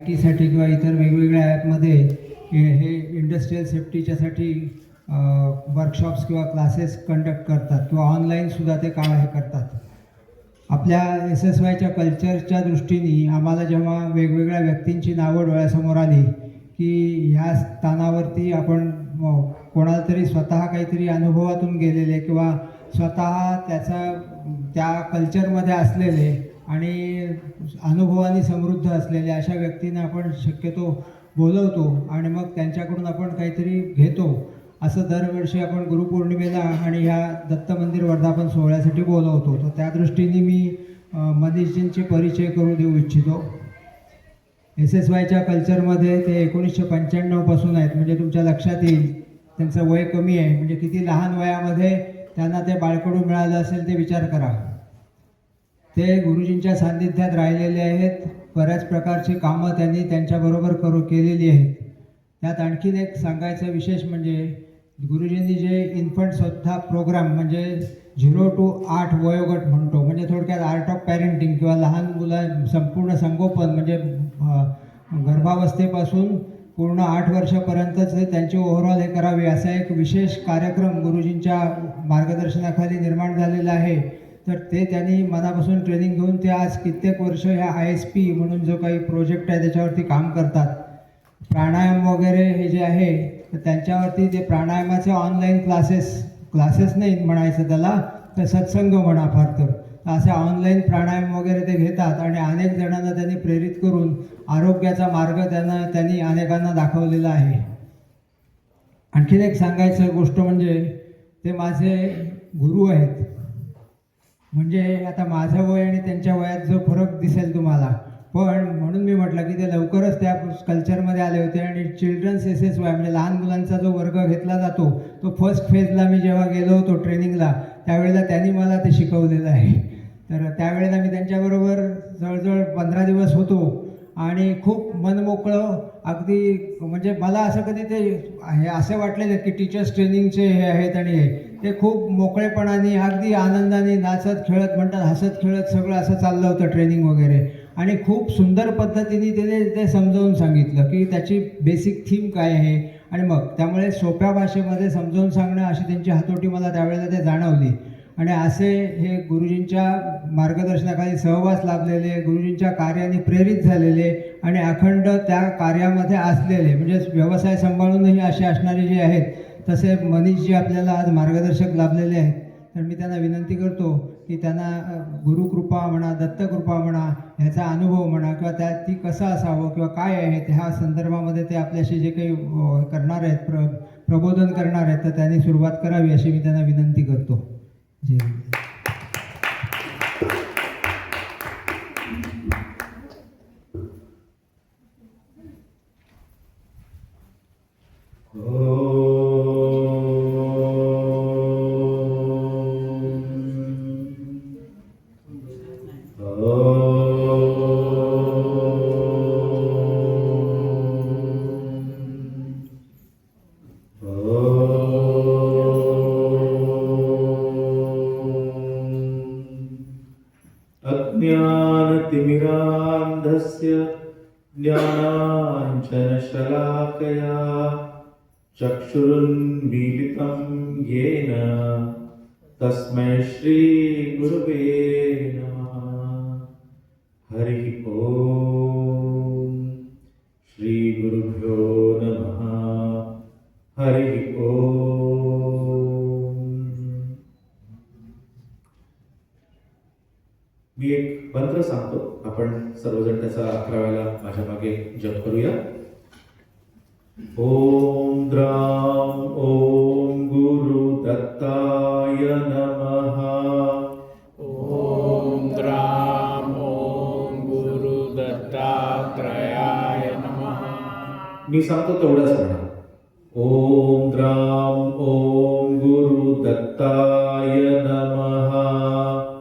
साठी किंवा इतर वेगवेगळ्या ॲपमध्ये हे इंडस्ट्रियल सेफ्टीच्यासाठी वर्कशॉप्स किंवा क्लासेस कंडक्ट करतात किंवा ऑनलाईनसुद्धा ते काम हे करतात. आपल्या SSYच्या कल्चरच्या दृष्टीने आम्हाला जेव्हा वेगवेगळ्या व्यक्तींची नावं डोळ्यासमोर आली की ह्या स्थानावरती आपण कोणाला तरी स्वतः काहीतरी अनुभवातून गेलेले किंवा स्वतः त्या कल्चरमध्ये असलेले आणि अनुभवाने समृद्ध असलेले अशा व्यक्तींना आपण शक्यतो बोलवतो आणि मग त्यांच्याकडून आपण काहीतरी घेतो. असं दरवर्षी आपण गुरुपौर्णिमेला आणि ह्या दत्त मंदिर वर्धापन सोहळ्यासाठी बोलवतो. तर त्या दृष्टीने मी मनीषजींचे परिचय करून देऊ इच्छितो. SSYच्या कल्चरमध्ये ते 1995 पासून आहेत, म्हणजे तुमच्या लक्षात येईल त्यांचं वय कमी आहे, म्हणजे किती लहान वयामध्ये त्यांना ते बाळकडू मिळालं असेल ते विचार करा. ते गुरुजींच्या सान्निध्यात राहिलेले आहेत. बऱ्याच प्रकारची कामं त्यांनी त्यांच्याबरोबर केलेली आहेत. त्यात आणखीन एक सांगायचं विशेष म्हणजे गुरुजींनी जे इन्फंटसुद्धा प्रोग्राम म्हणजे 0 to 8 वयोगट म्हणतो, म्हणजे थोडक्यात आर्ट ऑफ पॅरेंटिंग किंवा लहान मुलं संपूर्ण संगोपन म्हणजे गर्भावस्थेपासून पूर्ण 8 वर्षापर्यंतच त्यांची ओव्हरऑल हे करावे असा एक विशेष कार्यक्रम गुरुजींच्या मार्गदर्शनाखाली निर्माण झालेला आहे. तर ते त्यांनी मनापासून ट्रेनिंग घेऊन ते आज कित्येक वर्ष ह्या ISP म्हणून जो काही प्रोजेक्ट आहे त्याच्यावरती काम करतात. प्राणायाम वगैरे हे जे आहे तर त्यांच्यावरती ते प्राणायामाचे ऑनलाईन क्लासेस नाही म्हणायचं त्याला, तर सत्संग म्हणा फार तर असे ऑनलाईन प्राणायाम वगैरे ते घेतात आणि अनेक जणांना त्यांनी प्रेरित करून आरोग्याचा मार्ग त्यांनी अनेकांना दाखवलेला आहे. आणखीन एक सांगायचं गोष्ट म्हणजे ते माझे गुरु आहेत. म्हणजे आता माझं वय आणि त्यांच्या वयात जो फरक दिसेल तुम्हाला, पण म्हणून मी म्हटलं की ते लवकरच त्या कल्चरमध्ये आले होते आणि चिल्ड्रन्स SSY म्हणजे लहान मुलांचा जो वर्ग घेतला जातो तो फर्स्ट फेजला मी जेव्हा गेलो होतो ट्रेनिंगला त्यावेळेला त्यांनी मला ते शिकवलेलं आहे. तर त्यावेळेला मी त्यांच्याबरोबर जवळजवळ 15 दिवस होतो आणि खूप मनमोकळं अगदी म्हणजे मला असं कधी ते हे असं वाटलेलं की टीचर्स ट्रेनिंगचे हे आहेत आणि ते खूप मोकळेपणाने अगदी आनंदाने नाचत खेळत म्हणतात हसत खेळत सगळं असं चाललं होतं ट्रेनिंग वगैरे आणि खूप सुंदर पद्धतीने ते समजावून सांगितलं की त्याची बेसिक थीम काय आहे आणि मग त्यामुळे सोप्या भाषेमध्ये समजावून सांगणं अशी त्यांची हातोटी मला त्यावेळेला ते जाणवली. आणि असे हे गुरुजींच्या मार्गदर्शनाखाली सहवास लाभलेले, गुरुजींच्या कार्याने प्रेरित झालेले आणि अखंड त्या कार्यामध्ये असलेले म्हणजे व्यवसाय सांभाळूनही असे असणारे जे आहेत तसे मनीषजी आपल्याला आज मार्गदर्शक लाभलेले आहेत. तर मी त्यांना विनंती करतो की त्यांना गुरुकृपा म्हणा, दत्तकृपा म्हणा, ह्याचा अनुभव म्हणा किंवा ती कसं असावं किंवा काय आहे ह्या संदर्भामध्ये ते आपल्याशी जे काही करणार आहेत प्रबोधन करणार आहेत तर त्यांनी सुरुवात करावी अशी मी त्यांना विनंती करतो. जय अज्ञानतिमिरान्धस्य ज्ञानाञ्जनशलाकया चक्षुरुन्मीलितं येन तस्मै श्रीगुरुवे नमः. हरिः ओम. श्रीगुरुभ्यो नमः. हरिः ओम. मी एक मंत्र सांगतो, आपण सर्वजण त्याचा 11 वेळा माझ्या मागे जप करूया. ओम द्राम ओम गुरु दत्ताय नमः. ओम द्राम ओम गुरु दत्तात्रयाय नमः. मी सांगतो तेवढंच म्हणा. ओम द्राम ओम गुरु दत्ताय नमः.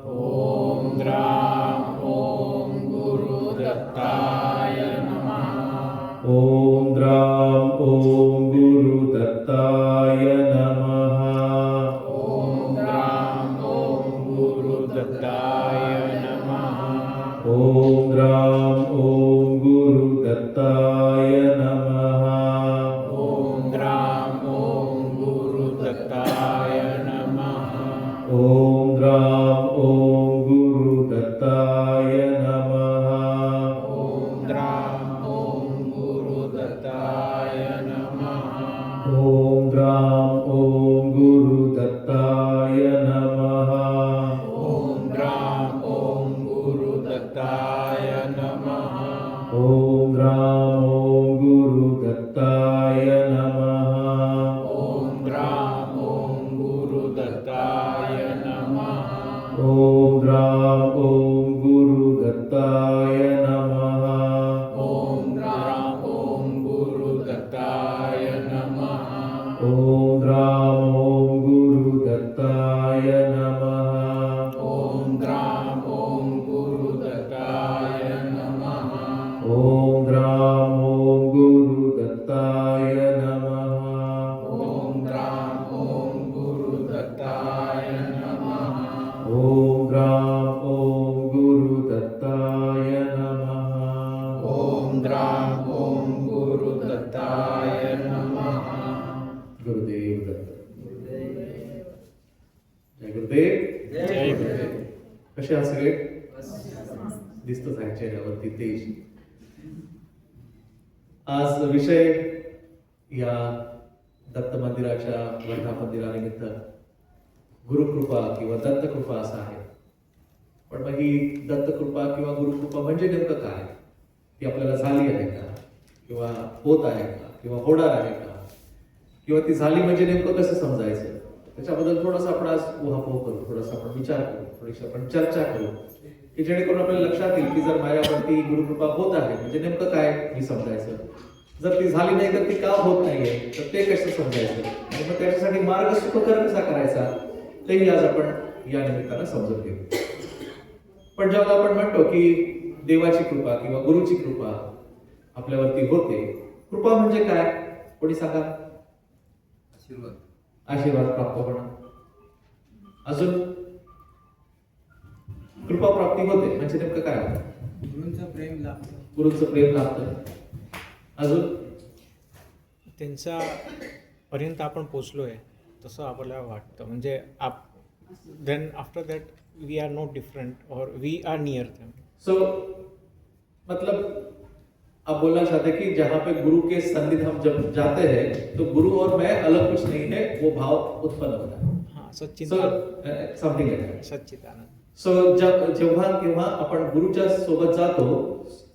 ओम द्राम ओम गुरु दत्ताय नमः. ओम द्राम ओम गुरु दत्ताय नमः. ओम द्राम ओम गुरु दत्ताय नमः. ओम द्राम ओम गुरु गुरुदत्ताय नमः. ॐ द्रां ॐ गुरुदत्ताय नमः. ॐ द्रां ॐ गुरुदत्ताय नमः. ॐ द्रां ॐ गुरुदत्ताय नमः. ॐ द्रां ॐ गुरुदत्ताय नमः. ॐ द्रां ॐ गुरुदत्ताय नमः. ॐ द्रां ॐ गुरुदत्ताय नमः. ॐ द्रां ॐ गुरुदत्ताय नमः. ॐ द्रां ॐ गुरुदत्ताय नमः. ॐ द्रां ॐ गुरुदत्ताय नमः. ॐ द्रां ॐ गुरुदत्ताय नमः. ॐ द्रां ॐ गुरुदत्ताय नमः. ॐ द्रां ॐ गुरुदत्ताय नमः. ॐ द्रां ॐ गुरुदत्ताय नमः. ॐ द्रां ॐ गुरुदत्ताय नमः. ॐ द्रां ॐ गुरुदत्ताय नमः. गुरुदेव दत्त. जय गुरुदेव. जय गुरुदेव. कसे आहात सगळे? दिसतच आहे चेहऱ्यावरती तेज. आज विषय या दत्त मंदिराच्या वर्धा मंदिरानिमित्त गुरुकृपा किंवा दत्तकृपा असा आहे. पण मग ही दत्तकृपा किंवा गुरुकृपा म्हणजे नेमकं काय? ती आपल्याला झाली आहे का, किंवा होत आहे का, किंवा होणार आहे का, किंवा ती झाली म्हणजे नेमकं कसं समजायचं, त्याच्याबद्दल थोडासा आपण आज उहापोह करू, थोडासा आपण विचार करू, थोडीशी आपण चर्चा करू, की जेणेकरून आपल्याला लक्षात येईल की जर माझ्यावरती गुरुकृपा होत आहे म्हणजे नेमकं काय मी समजायचं, जर ती झाली नाही तर ती का होत नाहीये तर ते कसं समजायचं, आणि मग त्याच्यासाठी मार्ग सुखकर कसा करायचा तेही आज आपण या निमित्तानं समजून घेऊ. पण जेव्हा आपण म्हणतो की देवाची कृपा किंवा गुरुची कृपा आपल्यावरती होते, कृपा म्हणजे काय कोणी सांगा? आशीर्वाद प्राप्त होणं. अजून कृपा प्राप्ती होते म्हणजे नेमकं काय होतं? गुरूंचं प्रेम लाभतं. गुरुचं प्रेम लाभतं. अजून त्यांच्या पर्यंत आपण पोचलोय तसं आपल्याला वाटतं. म्हणजे then after that we are not different और we are near them. So मतलब आप बोलना चाहते हैं कि जहाँ पे गुरु के सन्निध हम जब जाते हैं तो गुरु और मैं अलग कुछ नहीं है, वो भाव उत्पन्न होता है. हां, so Sachchidanand. Something like that. Sachchidanand. So जेव्हा केव्हा आपण गुरुच्या सोबत जातो,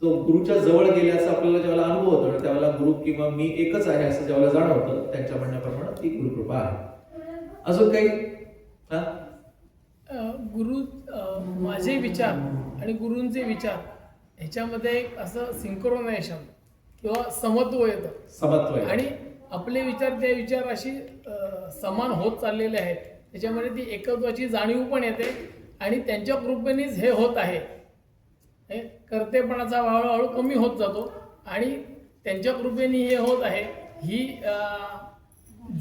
तो गुरुच्या जवळ गेल्याचा आपल्याला जेव्हा अनुभव होतो आणि त्यावेळेला गुरु किंवा मी एकच आहे असं जेव्हा जाणवतं, त्यांच्या म्हणण्याप्रमाणे ती गुरुकृपा आहे. अजून काही? गुरु माझे विचार आणि गुरूंचे विचार ह्याच्यामध्ये एक असं सिंक्रोनायझेशन किंवा समत्व येतं. समत्व आहे. आणि आपले विचार त्या विचाराशी समान होत चाललेले आहेत. त्याच्यामध्ये ती एकत्वाची जाणीव पण येते आणि त्यांच्या कृपेनेच हे होत आहे. हे कर्तेपणाचा हळूहळू कमी होत जातो आणि त्यांच्या कृपेने हे होत आहे ही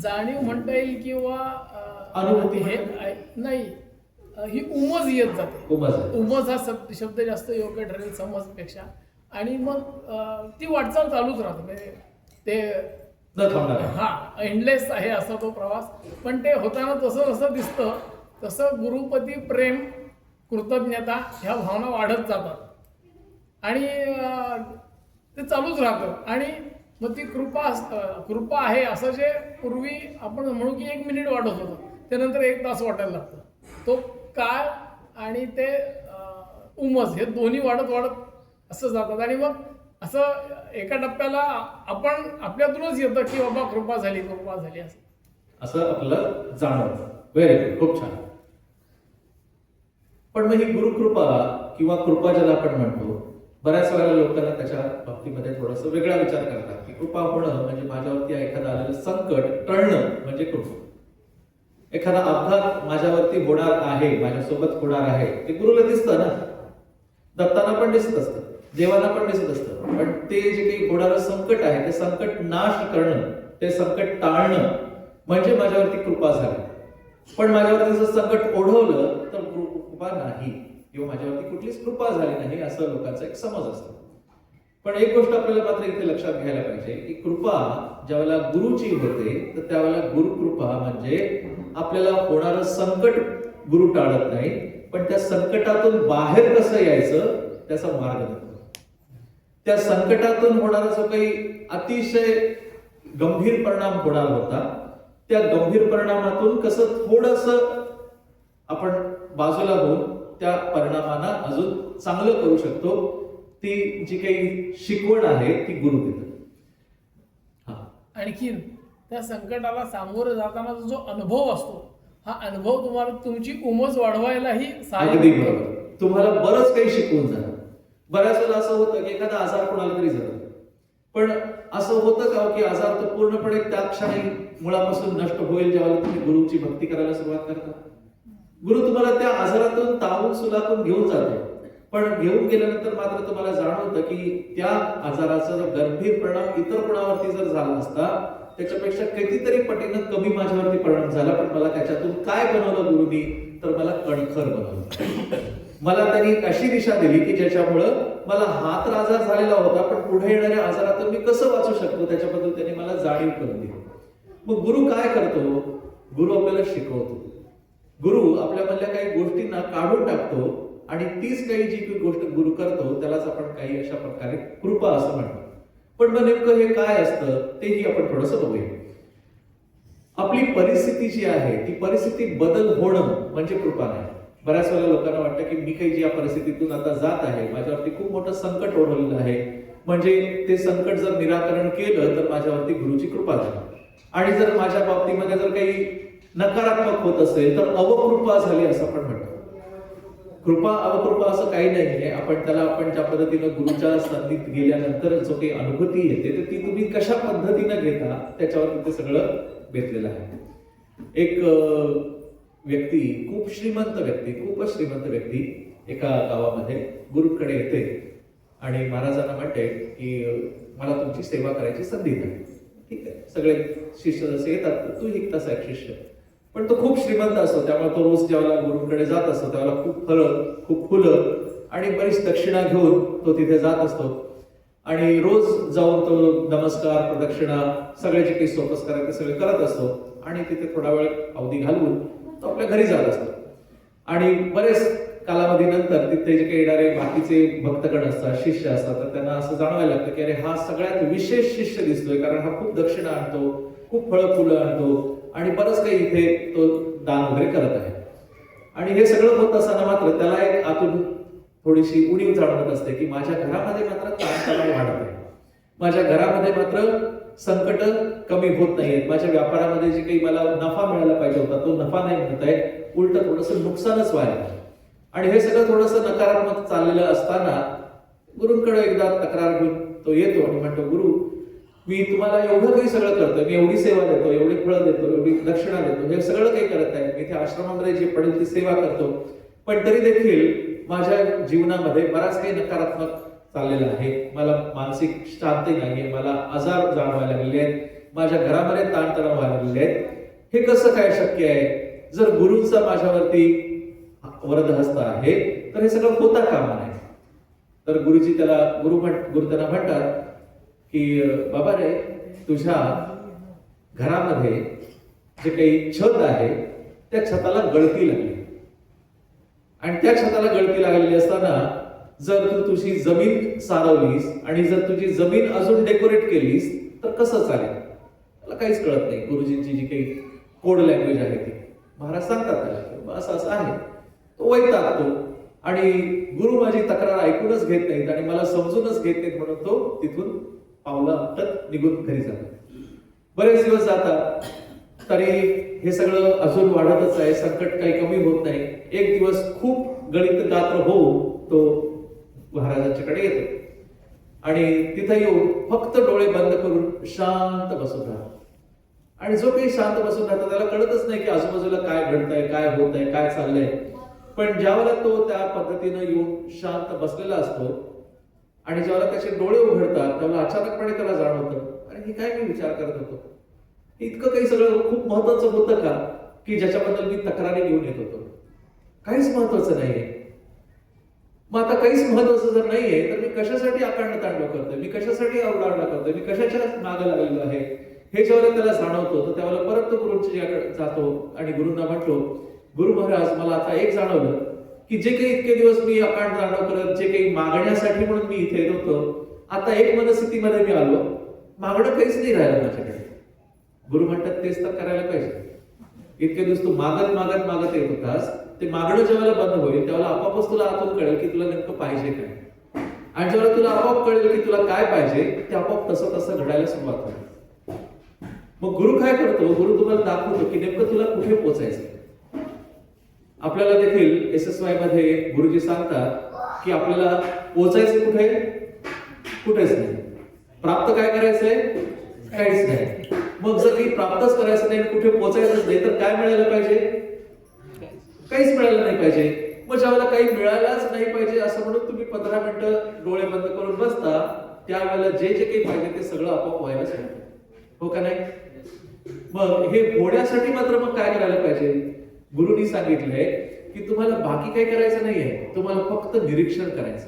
जाणीव म्हणता येईल किंवा अनुभूती हे नाही, ही उमज येत जाते. उमज आहे. उमज हा शब्द जास्त योग्य ठरेल समजपेक्षा. आणि मग ती वाटचाल चालूच राहते. म्हणजे ते न थांबणार आहे. हा एंडलेस आहे असा तो प्रवास. पण ते होताना तसं जसं दिसतं तसं गुरुपती प्रेम, कृतज्ञता ह्या भावना वाढत जातात आणि ते चालूच राहतं. आणि मग ती कृपा आहे असं जे पूर्वी आपण म्हणू की 1 मिनिट वाटत होतं, त्यानंतर 1 तास वाटायला लागतं. तो काळ आणि ते उमज हे दोन्ही वाढत वाढत असं जातात. आणि मग असं एका टप्प्याला आपण आपल्यातूनच येतं की बाबा कृपा झाली असं आपल्याला जाणवतं. व्हेरी गुड, खूप छान. पण मग ही गुरुकृपा किंवा कृपा ज्याला आपण म्हणतो, बऱ्याच वेळेला लोकांना त्याच्या बाबतीमध्ये थोडंसं वेगळा विचार करतात की कृपा होणं म्हणजे माझ्यावरती एखादं आलेलं संकट टळणं म्हणजे कृपा. एखादा अपघात माझ्यावरती होणार आहे, माझ्यासोबत होणार आहे, ते गुरुला दिसतं ना, दत्तांना पण दिसत असतं, देवांना पण दिसत असतं. पण ते जे काही होणारं संकट आहे ते संकट नाश करणं, ते संकट टाळणं म्हणजे माझ्यावरती कृपा झाली. पण माझ्यावरती जर संकट ओढवलं तर कृपा नाही किंवा माझ्यावरती कुठलीच कृपा झाली नाही असं लोकांचा एक समज असतो. पण एक गोष्ट आपल्याला मात्र इथे लक्षात घ्यायला पाहिजे की कृपा ज्यावेळेला गुरुची होते तर त्यावेळेला गुरुकृपा म्हणजे आपल्याला होणारं संकट गुरु टाळत नाही, पण त्या संकटातून बाहेर कसं यायचं त्याचा मार्ग देतो. त्या संकटातून होणारा जो काही अतिशय गंभीर परिणाम होणार होता त्या गंभीर परिणामातून कसं थोडंसं आपण बाजूला होऊन त्या परिणामांना अजून चांगलं करू शकतो, ती जी काही शिकवण आहे ती गुरु देतात. आणखीन त्या संकटाला सामोरं जाताना जो अनुभव असतो हा अनुभव तुम्हाला तुमची उमज वाढवायलाही सहाय्य अगदी करतो. बरोबर. तुम्हाला बरंच काही शिकवून जाणार. बऱ्याच वेळेला असं होतं की एखादा आजार कोणाला तरी झाला, पण असं होतं का की आजार तो पूर्णपणे त्या क्षणी मुळापासून नष्ट होईल जेव्हा तुम्ही गुरुची भक्ती करायला सुरुवात करता. गुरु तुम्हाला त्या आजारातून तावून सुलातून घेऊन जातो, पण घेऊन गेल्यानंतर मात्र तुम्हाला जाणवतं की त्या आजाराचा जर गंभीर परिणाम इतर कोणावरती जर झाला असता त्याच्यापेक्षा कितीतरी पटीनं कमी माझ्यावरती परिणाम झाला, पण मला त्याच्यातून काय बनवलं गुरुनी, तर मला कणखर बनवलं. मला त्यांनी अशी दिशा दिली की ज्याच्यामुळं मला हा तर आजार झालेला होता, पण पुढे येणाऱ्या आजारातून मी कसं वाचू शकतो त्याच्याबद्दल त्यांनी मला जाणीव करून दिली. मग गुरु काय करतो? गुरु आपल्याला शिकवतो. गुरु आपल्यामधल्या काही गोष्टींना काढून टाकतो आणि तीच काही जी गोष्ट गुरु करतो त्यालाच आपण काही अशा प्रकारे कृपा असं म्हणतो. पण मग नेमकं हे काय असतं तेही आपण थोडंसं बघूया. आपली परिस्थिती जी आहे ती परिस्थिती बदल होणं म्हणजे कृपा नाही. बऱ्याच वेळेला लोकांना वाटतं की मी काही ज्या परिस्थितीतून आता जात आहे माझ्यावरती खूप मोठं संकट ओढवलेलं आहे, म्हणजे ते संकट जर निराकरण केलं तर माझ्यावरती गुरुची कृपा झाली, आणि जर माझ्या बाबतीमध्ये जर काही नकारात्मक होत असेल तर अवकृपा झाली असं आपण म्हणतो. कृपा अवकृपा असं काही नाहीये. आपण त्याला आपण ज्या पद्धतीनं गुरुच्या संधीत गेल्यानंतर जो काही अनुभूती येते तर ती तुम्ही कशा पद्धतीनं घेता त्याच्यावर ते सगळं बेतलेलं आहे. एक व्यक्ती खूपच श्रीमंत व्यक्ती एका गावामध्ये गुरुकडे येते आणि महाराजांना म्हणते की मला तुमची सेवा करायची संधी द्या. ठीक आहे, सगळे शिष्य जसे येतात तू एक तसा एक शिष्य, पण तो खूप श्रीमंत असतो त्यामुळे तो रोज ज्यावेळेला गुरुकडे जात असतो त्यावेळेला खूप फळं खूप फुलं आणि बरीच दक्षिणा घेऊन तो तिथे जात असतो आणि रोज जाऊन तो नमस्कार प्रदक्षिणा सगळे जे काही सोपस्कार ते सगळे करत असतो आणि तिथे थोडा वेळ अवधी घालवून तो आपल्या घरी जात असतो. आणि बरेच कालावधीनंतर तिथे जे काही येणारे बाकीचे भक्तगण असतात शिष्य असतात तर त्यांना असं जाणवायला लागतं की अरे हा सगळ्यात विशेष शिष्य दिसतोय, कारण हा खूप दक्षिणा आणतो, खूप फळं फुलं आणतो आणि बरंच काही इथे तो दान वगैरे करत आहे. आणि हे सगळं होत असताना मात्र त्याला एक आतून थोडीशी उणीव जाणवत असते की माझ्या घरामध्ये मात्र ताणतणाव वाढत आहे, माझ्या घरामध्ये मात्र संकट कमी होत नाहीयेत, माझ्या व्यापारामध्ये जे काही मला नफा मिळायला पाहिजे होता तो नफा नाही मिळत आहे, उलट थोडंसं नुकसानच व्हायला. आणि हे सगळं थोडंसं नकारात्मक चाललेलं असताना गुरुंकडे एकदा तक्रार घेऊन तो येतो आणि म्हणतो, गुरु मी तुम्हाला एवढं काही सगळं करतोय, मी एवढी सेवा देतो, एवढी फळं देतो, एवढी दक्षिणा देतो, हे सगळं काही करत आहे, मी इथे आश्रमामध्ये जे पडेल ती सेवा करतो, पण तरी देखील माझ्या जीवनामध्ये बराच काही नकारात्मक चाललेलं आहे, मला मानसिक शांती नाहीये, मला आजार जाणवायला लागले आहेत, माझ्या घरामध्ये ताणतणाव व्हायला लागले आहेत, हे कसं काय शक्य आहे? जर गुरुंचा माझ्यावरती वरदहस्त आहे तर हे सगळं होता कामा नये. तर गुरु त्यांना म्हणतात की बाबा रे, तुझ्या घरामध्ये जे काही छत आहे त्या छताला गळती लागली, आणि त्या छताला गळती लागलेली असताना जर तू तुझी जमीन सारवलीस आणि जर तुझी जमीन अजून डेकोरेट केलीस तर कसं चालेल? मला काहीच कळत नाही. गुरुजींची जी काही कोड लँग्वेज आहे ती महाराज सांगतात त्याला असं असं आहे. तो वैतागतो आणि गुरु माझी तक्रार ऐकूनच घेत नाहीत आणि मला समजूनच घेत नाहीत म्हणून तो तिथून पावलं आपटत निघून घरी जातो. बरेच दिवस जातात तरी हे सगळं अजून वाढतच आहे, संकट काही कमी होत नाही. एक दिवस खूप गणित गात्र होऊन तो महाराजांच्याकडे येतो आणि तिथे येऊन फक्त डोळे बंद करून शांत बसून राहतो. आणि जो काही शांत बसून राहतो त्याला कळतच नाही की आजूबाजूला काय घडतंय, काय होत आहे, काय चाललंय. पण ज्यावेळेला तो त्या पद्धतीनं येऊन शांत बसलेला असतो आणि ज्यावेळेला त्याचे डोळे उघडतात त्यावेळेला अचानकपणे त्याला जाणवतं, अरे हे काय मी विचार करत होतो, इतकं काही सगळं खूप महत्वाचं होतं का की ज्याच्याबद्दल मी तक्रारी घेऊन येत होतो? काहीच महत्वाचं नाहीये. मग आता काहीच महत्वाचं जर नाहीये तर मी कशासाठी आकांड तांडव करतोय, मी कशासाठी आवडावडा करतोय, मी कशाच्या मागे लागलेलो आहे, हे जेव्हा त्याला जाणवतो तर त्यावेळेला परत तो गुरुंच्याकडे जातो आणि गुरुंना म्हणतो, गुरु महाराज मला आता एक जाणवलं की जे काही इतके दिवस मी अकांड तांडव करत, जे काही मागण्यासाठी म्हणून मी इथे येत होतो, आता एक मनस्थितीमध्ये मी आलो, मागणं काहीच नाही राहिलं माझ्याकडे. गुरु म्हणतात तेच तर करायला पाहिजे. इतके दिवस तू मागत मागत मागत येत होतास, ते मागणं जेव्हा बंद होईल त्यावेळेला आपोआपच तुला आतून कळेल की तुला नेमकं पाहिजे काय. आणि जेव्हा तुला आपोआप कळेल की तुला काय पाहिजे, ते आपोआप तसं तसं घडायला सुरुवात होईल. मग गुरु काय करतो, गुरु तुम्हाला दाखवतो की नेमकं तुला कुठे पोहोचायचं. आपल्याला देखील SSY मध्ये गुरुजी सांगतात की आपल्याला पोहोचायचं कुठे, कुठेच नाही. प्राप्त काय करायचंय, काहीच नाही. मग जर काही प्राप्तच करायचं नाही, कुठे पोहोचायचंच नाही, तर काय मिळायला पाहिजे, काहीच मिळालं नाही पाहिजे. मग ज्यावेळेला काही मिळायलाच नाही पाहिजे असं म्हणून तुम्ही 15 मिनिटं डोळे बंद करून बसता, त्यावेळेला जे जे काही पाहिजे ते सगळं आपोआप व्हायला सुरुवात होतं. हो का नाही? मग हे होण्यासाठी मात्र मग काय करायला पाहिजे, गुरुनी सांगितलंय की तुम्हाला बाकी काही करायचं नाहीये, तुम्हाला फक्त निरीक्षण करायचं.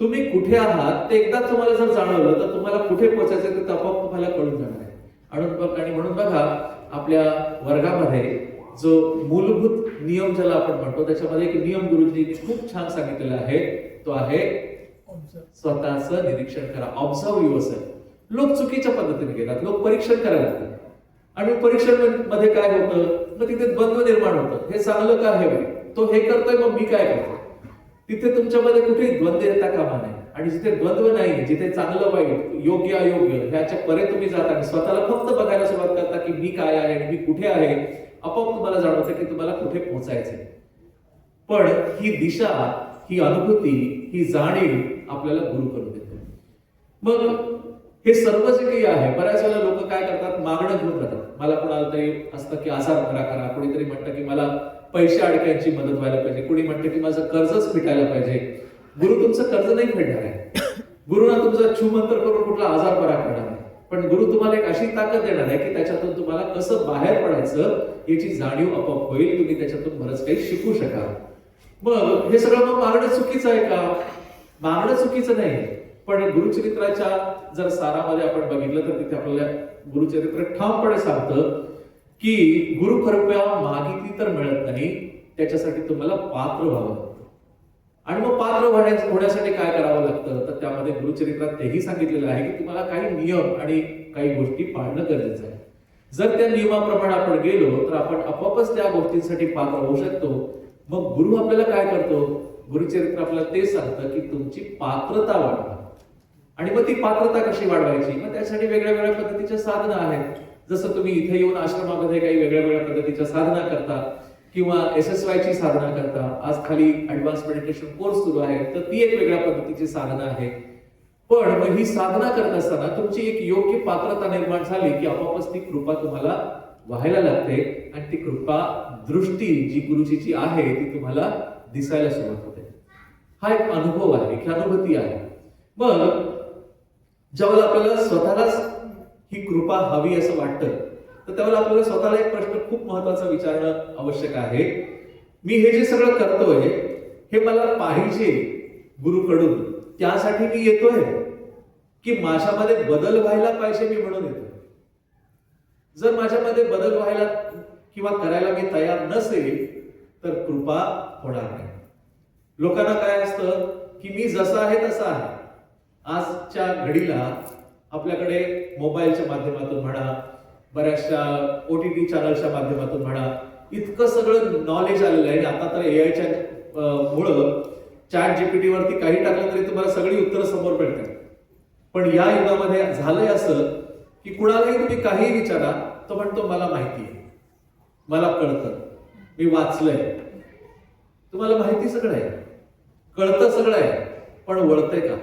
तुम्ही कुठे आहात ते एकदा तुम्हाला जर जाणवलं तर तुम्हाला कुठे पोहोचायचं ते आपोआप तुम्हाला कळून जाणार आहे. आणि म्हणून बघा आपल्या वर्गामध्ये जो मूलभूत नियम ज्याला आपण म्हणतो त्याच्यामध्ये एक नियम गुरुजींनी खूप छान सांगितलेला आहे, तो आहे स्वतःचं निरीक्षण करा. Observe yourself. लोक चुकीच्या पद्धतीने घेतात, लोक परीक्षण करायला लागतात आणि परीक्षण मध्ये काय होतं, मग तिथे द्वंद्व निर्माण होतं. हे चांगलं का आहे, तो हे करतोय मग मी काय करतो. तिथे तुमच्यामध्ये कुठेही द्वंद्व येता कामा नये. आणि जिथे द्वंद्व नाही, जिथे चांगलं वाईट, योग्य अयोग्य ह्याच्या परे तुम्ही जाता आणि स्वतःला फक्त बघायला सुरुवात करता की मी काय आहे आणि मी कुठे आहे, आपोआप तुम्हाला जाणवतं की तुम्हाला कुठे पोहोचायचंय. पण ही दिशा, ही अनुभूती, ही जाणीव आपल्याला गुरु करून देते. मग हे सर्व जे काही आहे, बऱ्याच वेळेला लोक काय करतात, मागणं घेऊन जातात. मला कोणाला तरी असतं की आजार बरा करा, कोणीतरी म्हणतं की मला पैसे अडक्यांची मदत व्हायला पाहिजे, कोणी म्हणतं की माझं कर्जच फिटायला पाहिजे. गुरु तुमचं कर्ज नाही फेडणार आहे. गुरुना तुमचा छूमंत्र करून कुठला आजार बरा करणार आहे. पण गुरु तुम्हाला एक अशी ताकद देणार आहे की त्याच्यातून तुम्हाला कसं बाहेर पडायचं याची जाणीव आपोआप होईल. तुम्ही त्याच्यातून बरंच काही शिकू शकाल. मग हे सगळं मग मागणं चुकीचं आहे का? मागणं चुकीचं नाही. पण गुरुचरित्राच्या जर सारामध्ये आपण बघितलं तर तिथे आपल्याला गुरुचरित्र ठामपणे सांगतं की गुरु कृपा मागितली तर मिळत नाही, त्याच्यासाठी तुम्हाला पात्र व्हावं लागतं. आणि मग पात्र होण्यासाठी काय करावं लागतं, तर त्यामध्ये गुरुचरित्रात तेही सांगितलेलं आहे की तुम्हाला काही नियम आणि काही गोष्टी पाळणं गरजेचं आहे. जर त्या नियमाप्रमाणे आपण गेलो तर आपण आपोआपच त्या गोष्टींसाठी पात्र होऊ शकतो. मग गुरु आपल्याला काय करतो, गुरुचरित्र आपल्याला ते सांगतं की तुमची पात्रता वाढवा. आणि मग ती पात्रता कशी वाढवायची, मग त्यासाठी वेगळ्या वेगळ्या पद्धतीच्या साधना आहेत. जसं तुम्ही इथे येऊन आश्रमामध्ये काही वेगळ्या वेगळ्या पद्धतीच्या साधना करता किंवा SSY ची साधना करता. आज खाली ऍडव्हान्स मेडिटेशन कोर्स सुरू आहे, तर ती एक वेगळ्या पद्धतीची साधना आहे. पण मग ही साधना करत असताना तुमची एक योग्य पात्रता निर्माण झाली की आपोआपच ती कृपा तुम्हाला व्हायला लागते आणि ती कृपा दृष्टी जी गुरुजीची आहे ती तुम्हाला दिसायला सुरुवात होते. हा एक अनुभव आहे, एक अनुभूती आहे. मग ज्यावेळेला आपल्याला स्वतःलाच ही कृपा हवी असं वाटतं तर त्यावेळेला आपल्याला स्वतःला एक प्रश्न खूप महत्वाचा विचारणं आवश्यक आहे. मी हे जे सगळं करतोय हे मला पाहिजे गुरुकडून, त्यासाठी मी येतोय की माझ्यामध्ये बदल व्हायला पाहिजे मी म्हणून येतोय. जर माझ्यामध्ये बदल व्हायला किंवा करायला मी तयार नसेल तर कृपा होणार नाही. लोकांना काय असतं की मी जसा आहे तसा आहे. आजच्या घडीला आपल्याकडे मोबाईलच्या माध्यमातून म्हणा, बऱ्याचशा OTT चॅनलच्या माध्यमातून म्हणा, इतकं सगळं नॉलेज आलेलं आहे. आता तर AIच्या मुळे ChatGPT वरती काही टाकलं तरी तुम्हाला सगळी उत्तरं समोर मिळतात. पण या युगामध्ये झालंय असं की कुणालाही तुम्ही काहीही विचारा, तो म्हणतो मला माहिती आहे, मला कळतं, मी वाचलंय. तुम्हाला माहिती सगळं आहे, कळतं सगळं आहे, पण वळतंय का?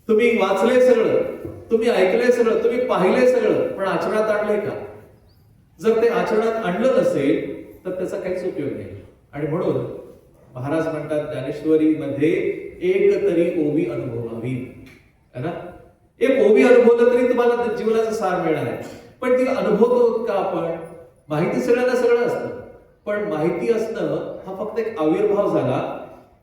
तुम्ही वाचलंय सगळं, तुम्ही ऐकलंय सगळं, तुम्ही पाहिलंय सगळं, पण आचरणात आणलंय का? जर ते आचरणात आणलं नसेल तर त्याचा काहीच उपयोग नाही. आणि म्हणून महाराज म्हणतात ज्ञानेश्वरीमध्ये एक तरी ओवी अनुभवावी, है ना? एक ओवी अनुभवलं तरी तुम्हाला जीवनाचा सार मिळणार आहे. पण ती अनुभवतो का आपण? माहिती सगळ्यांना सगळं असतं, पण माहिती असणं हा फक्त एक आविर्भाव झाला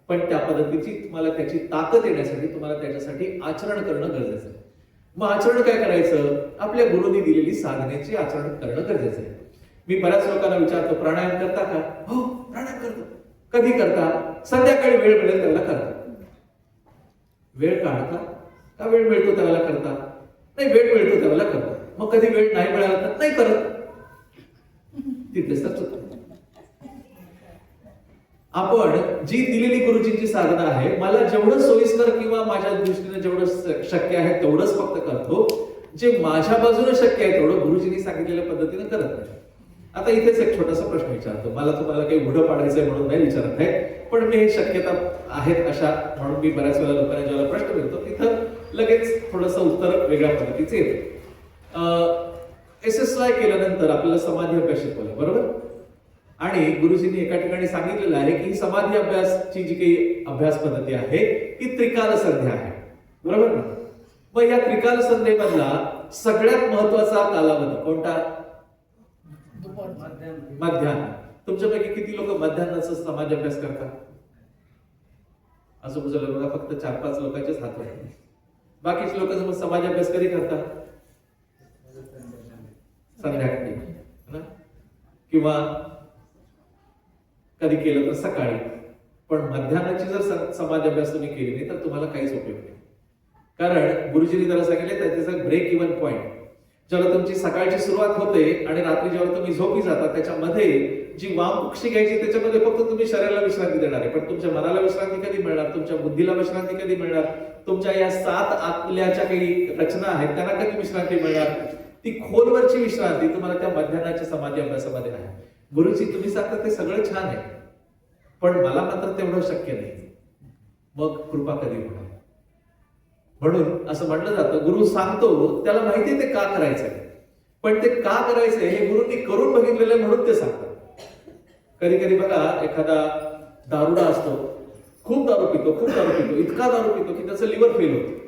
पण त्या पद्धतीची तुम्हाला त्याची ताकद येण्यासाठी तुम्हाला त्याच्यासाठी आचरण करणं गरजेचं आहे. मग आचरण काय करायचं? आपल्या गुरुंनी दिलेली साधनेची आचरण करणं गरजेचं आहे. मी बऱ्याच लोकांना विचारतो, प्राणायाम करता का? हो, प्राणायाम करतो. कधी करता? संध्याकाळी वेळ मिळेल त्यावेळेला करता. वेळ काढता का? वेळ मिळतो त्यावेळेला करता? नाही, वेळ मिळतो त्यावेळेला करता. मग कधी वेळ नाही मिळाला तर नाही करत. तिथेच तर चुकतो. आपण जी दिलेली गुरुजींची साधना आहे, मला जेवढं सोयीस्कर किंवा माझ्या दृष्टीने जेवढं शक्य आहे तेवढंच फक्त करतो. जे माझ्या बाजूने शक्य आहे तेवढं गुरुजींनी सांगितलेल्या पद्धतीने करत नाही. आता इथेच एक छोटासा प्रश्न विचारतो. मला तुम्हाला काही उघडं पाडायचंय म्हणून नाही विचारत आहे, पण मी हे शक्यता आहेत अशा म्हणून मी बऱ्याच वेळा लोकांना जेव्हा प्रश्न करतो तिथं लगेच थोडंसं उत्तर वेगळ्या पद्धतीचं येतं. SSY केल्यानंतर आपल्याला समाधी अभ्यास शिकवला, बरोबर? आणि गुरुजींनी एका ठिकाणी सांगितलेलं आहे की समाधी अभ्यासची जी काही अभ्यास पद्धती आहे ही त्रिकाल संध्या आहे, बरोबर ना? मग या त्रिकाल संध्येमधला सगळ्यात महत्वाचा कालावधी कोणता? मध्यान्ह. तुमच्यापैकी किती लोक मध्यान्हाचा समाधी अभ्यास करतात? आजूबाजूला लोक बघा, फक्त 4-5 लोकांचेच हात आहेत. बाकीचे लोक मग समाधी अभ्यास कधी करतात? संध्याकाळी ना, किंवा कधी केलं तर सकाळी. पण मध्यान्हाची जर समाधी अभ्यास तुम्ही केली नाही तर तुम्हाला काहीच उपयोग नाही. कारण गुरुजींनी त्याला सांगितले त्याचा ब्रेक इव्हन पॉइंट जेव्हा तुमची सकाळची सुरुवात होते आणि रात्री जेव्हा तुम्ही झोपी जाता त्याच्यामध्ये जी वामकुक्षी घ्यायची त्याच्यामध्ये फक्त तुम्ही शरीराला विश्रांती देणार आहे, पण तुमच्या मनाला विश्रांती कधी मिळणार? तुमच्या बुद्धीला विश्रांती कधी मिळणार? तुमच्या या 7 आतल्याच्या काही रचना आहेत त्यांना कधी विश्रांती मिळणार? ती खोलवरची विश्रांती तुम्हाला त्या मध्यान्हाच्या समाधी अभ्यासामध्ये आहे. गुरुजी तुम्ही सांगता ते सगळं छान आहे, पण मला मात्र तेवढं शक्य नाही. मग कृपा कधी होणार? म्हणून असं म्हटलं जातं, गुरु सांगतो त्याला माहिती ते का करायचंय, पण ते का करायचंय हे गुरुंनी करून बघितलेलं आहे म्हणून ते सांगतात. कधी कधी बघा, एखादा दारुडा असतो, खूप दारू पितो, इतका दारू पितो की त्याचं लिव्हर फेल होतं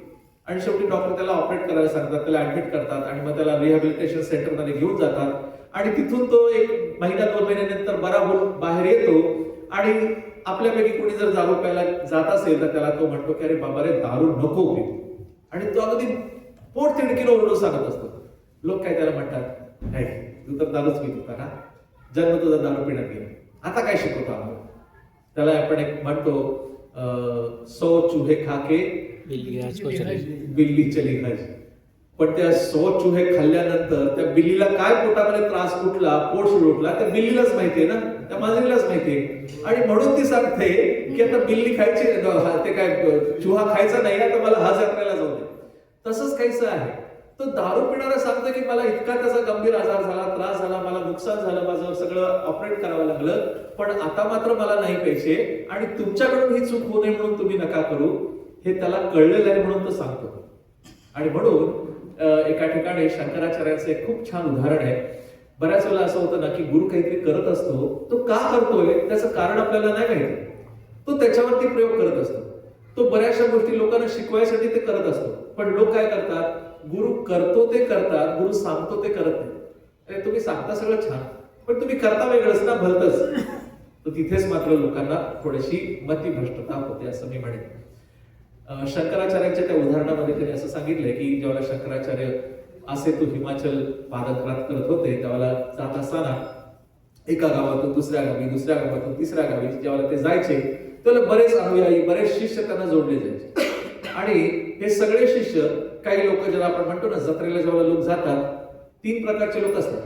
आणि शेवटी डॉक्टर त्याला ऑपरेट करायला सांगतात, त्याला ऍडमिट करतात आणि मग त्याला रिहॅबिलिटेशन सेंटरमध्ये घेऊन जातात आणि तिथून तो 1 महिना 2 महिन्यानंतर बरा होऊन बाहेर येतो. आणि आपल्यापैकी कोणी जर दारू प्यायला जात असेल तर त्याला तो म्हणतो की अरे बाबा रे, दारू नको पिऊ, आणि तो अगदी पोट तिडकीनं ओरडून सांगत असतो. लोक काय त्याला म्हणतात, नाही तू तर दारूच पित होता ना, जन्म तुझा दारू पिण्यात गेला, आता काय शिकवतो आम्हाला? त्याला आपण एक म्हणतो 100 चूहे खाके बिल्ली चली हज. पण त्या 100 चूहे खाल्ल्यानंतर त्या बिल्लीला काय पोटामध्ये त्रास कुठला, पोट सुटला त्या बिल्लीलाच माहितीये ना, त्या मांजरीलाच माहितीये. आणि म्हणून ती सांगते की आता बिल्ली खायची, ते काय चुहा खायचा नाही, आता मला हज यात्रेला जाऊ दे. तसंच काहीच आहे. तो दारू पिणारा सांगतो की मला इतका त्याचा गंभीर आजार झाला, त्रास झाला, मला नुकसान झालं, माझं सगळं ऑपरेट करावं लागलं, पण आता मात्र मला नाही प्यायचे आणि तुमच्याकडून ही चूक होऊ नये म्हणून तुम्ही नका करू. हे त्याला कळलेलं आहे म्हणून तो सांगतो. आणि म्हणून एका ठिकाणी शंकराचार्यांचं एक खूप छान उदाहरण आहे. बऱ्याच वेळेला असं होतं ना की गुरु काहीतरी करत असतो, तो का करतोय त्याचं कारण आपल्याला नाही माहिती, तो त्याच्यावरती प्रयोग करत असतो. तो बऱ्याचशा गोष्टी लोकांना शिकवायसाठी ते करत असतो. पण लोक काय करतात, गुरु करतो ते करतात, गुरु सांगतो ते करत नाही. अरे तुम्ही सांगता सगळं छान, पण तुम्ही करता वेगळंच ना, भलतच. तर तिथेच मात्र लोकांना थोडीशी मतिभ्रष्टता होते असं मी म्हणेन. शंकराचार्यांच्या त्या उदाहरणामध्ये त्यांनी असं सांगितलंय की जेव्हा शंकराचार्य असे तो हिमाचल पादत्रात करत होते त्यावेळेला जात असताना एका गावातून दुसऱ्या गावी, दुसऱ्या गावातून तिसऱ्या गावी जेव्हा ते जायचे त्याला बरेच अनुयायी, बरेच शिष्य त्यांना जोडले जायचे. आणि हे सगळे शिष्य, काही लोक ज्याला आपण म्हणतो ना जत्रेला जेव्हा लोक जातात, 3 प्रकारचे लोक असतात.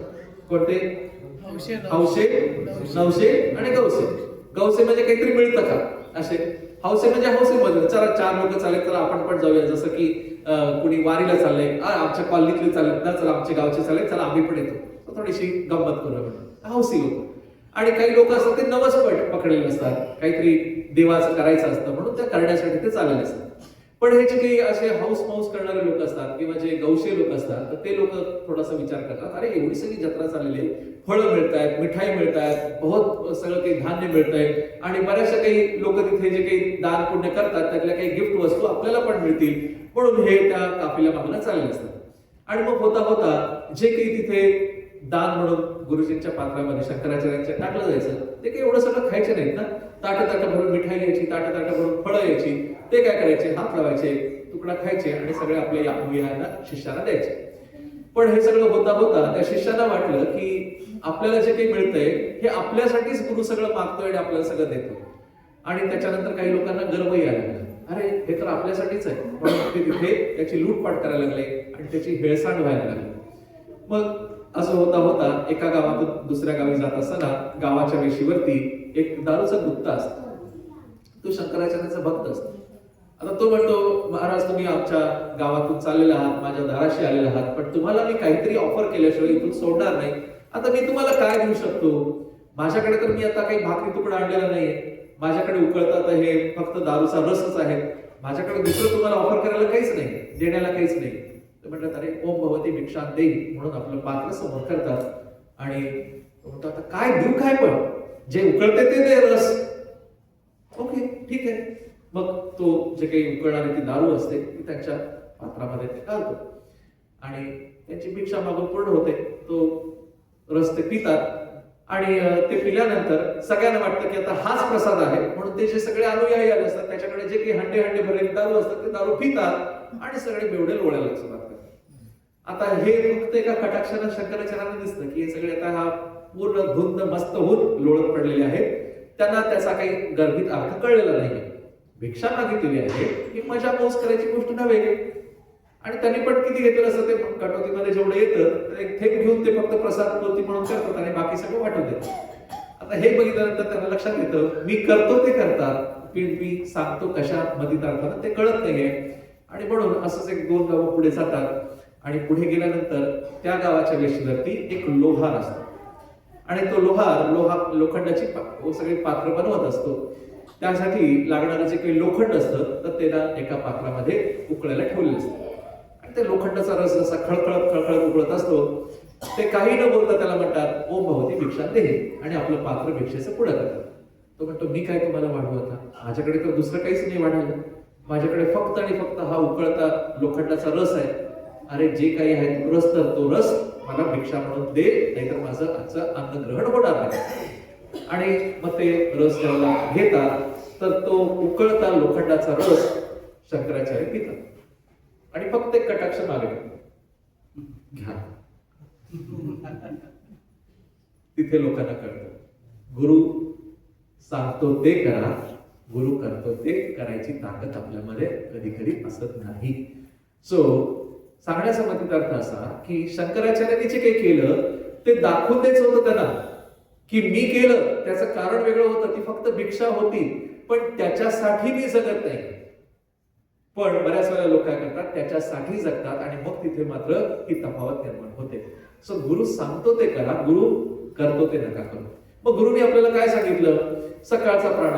कोणते? हौसे, नवसे आणि गवसे. गवसे म्हणजे काहीतरी मिळतं का असे. हौसे म्हणजे हौसेमध्ये चला 4 लोक चालले तर आपण पण जाऊया, जसं की कुणी वारीला चाललंय, आमच्या कॉलनीतले चालत ना, चला आमच्या गावचे चालले, चला आम्ही पण येतो, थोडीशी गंमत करूया म्हणून हौसी लोक. आणि काही लोक असतात ते नवस पकडलेले असतात, काहीतरी देवाचं करायचं असतं म्हणून त्या करण्यासाठी ते चाललेले असतात. पण हे जे काही असे हाऊस माऊस करणारे लोक असतात किंवा जे गवशे लोक असतात तर ते लोक थोडासा विचार करतात, अरे एवढी सगळी जत्रा चाललेली आहे, फळं मिळतायत, मिठाई मिळतायत, बहुत सगळं काही धान्य मिळतंय आणि बऱ्याचशा काही लोक तिथे जे काही दान पुण्य करतात त्यातल्या काही गिफ्ट वस्तू आपल्याला पण मिळतील म्हणून हे त्या काफिल्या मागणं चाललेले असतात. आणि मग होता होता जे काही तिथे दान म्हणून गुरुजींच्या पात्रामध्ये शंकराचार्यांच्या टाकलं जायचं. ते काही एवढं सगळं खायचे नाहीत ना. ताटं भरून मिठाई यायची, ताटं भरून फळं यायची. ते काय करायचे, हात लावायचे, तुकडा खायचे आणि सगळे आपल्या मुलांना शिष्याला द्यायचे. पण हे सगळं होता होता त्या शिष्याला वाटलं की आपल्याला जे काही मिळतंय हे आपल्यासाठीच गुरु सगळं मागतोय आणि आपल्याला सगळं देतो. आणि त्याच्यानंतर काही लोकांना गर्वही आला, अरे हे तर आपल्यासाठीच आहे. म्हणून ते तिथे त्याची लूटपाट करायला लागले आणि त्याची हेळसांड व्हायला लागली. मग असं होता होता एका गावातून दुसऱ्या गावी जात असताना गावाच्या वेशीवरती एक दारूचा गुत्ता असतो. तो शंकराचार्याचा भक्त असतो. आता तो म्हणतो, महाराज तुम्ही आमच्या गावातून चाललेला आहात, माझ्या दाराशी आलेला आहात, पण तुम्हाला मी काहीतरी ऑफर केल्याशिवाय इथून सोडणार नाही. आता मी तुम्हाला काय देऊ शकतो? माझ्याकडे तर मी आता काही भाकरी तुकडा आणलेला नाहीये. माझ्याकडे उकळतात हे फक्त दारूचा रसच आहे. माझ्याकडे दुसरं तुम्हाला ऑफर करायला काहीच नाही, देण्याला काहीच नाही. तर म्हटलं अरे ओम भगवती भिक्षा देई म्हणून आपलं पात्र समोर करतात आणि म्हणतो आता काय देऊ, काय पण जे उकळते ते दे रस. ओके ठीक आहे. मग तो जे काही उकळणारी ती दारू असते ती त्यांच्या पात्रामध्ये ते घालतो आणि त्यांची भिक्षा मागून पूर्ण होते. तो रस ते पितात आणि ते पिल्यानंतर सगळ्यांना वाटतं की आता हाच प्रसाद आहे म्हणून ते जे सगळे अनुयायी आले असतात त्याच्याकडे जे काही हंडे भरलेली दारू असतात ते दारू पितात आणि सगळे बेवडे लोळायला सुरुवात करतात. आता हे फक्त एका कटाक्षानं शंकराचार्यांना दिसतं की हे सगळे आता हा पूर्ण धुंद मस्त होऊन लोळत पडलेले आहेत. त्यांना त्याचा काही गर्भित अर्थ कळलेला नाही. भिक्षा मागितलेली आहे ही मजा मौज करायची गोष्ट नव्हे. आणि त्यांनी पण किती घेतलं असं ते कटोतीमध्ये जेवढं येतं तर एक थेंब घेऊन ते फक्त प्रसाद पूर्ती म्हणून करतात आणि बाकी सगळं वाटून देतात. आता हे बघितल्यानंतर त्यांना लक्षात येतं मी करतो ते करतात, मी सांगतो कशा मधीत अर्थानं ते कळत नाहीये. आणि म्हणून असंच एक 2 गावं पुढे जातात आणि पुढे गेल्यानंतर त्या गावाच्या वेशीवरती एक लोहार असतो आणि तो लोखंडाची सगळी पात्र बनवत असतो. त्यासाठी लागणारं जे काही लोखंड असतं तर त्याला एका पात्रामध्ये उकळायला ठेवलेलं असतं. ते लोखंडाचा रस जसा खळखळत उकळत असतो ते काही न बोलता त्याला म्हणतात ओम भगवती भिक्षा दे आणि आपलं पात्र भिक्षेचं पुढे करतात. तो म्हणतो मी काय तुम्हाला वाढवू, आता माझ्याकडे तर दुसरं काहीच नाही वाढायला. माझ्याकडे फक्त आणि फक्त हा उकळता लोखंडाचा रस आहे. अरे जे काही आहे तो रस, तर तो रस मला भिक्षा म्हणून दे, नाहीतर माझं आजचं अन्न ग्रहण होणार नाही. आणि मग ते रस जेव्हा घेतात तर तो उकळता लोखंडाचा रस शंकराचार्य पितात आणि फक्त एक कटाक्ष मागे घ्या. तिथे लोकांना कळतं गुरु सांगतो ते करा, गुरु करतो ते करायची ताकद आपल्यामध्ये कधी कधी असत नाही. सो सांगण्याचा मतित अर्थ असा की शंकराचार्यांनी जे काही केलं ते दाखवून द्यायचं होतं त्यांना की मी केलं, त्याचं कारण वेगळं होतं, ती फक्त भिक्षा होती, पण त्याच्यासाठी मी जगत नाही. पण बऱ्याच वेळा लोक काय करतात त्याच्यासाठी जगतात आणि मग तिथे मात्र ही तफावत निर्माण होते. सो गुरु सांगतो ते करा, गुरु करतो ते नका करू. मग गुरुने आपल्याला काय सांगितलं? सकाळचा प्राणायाम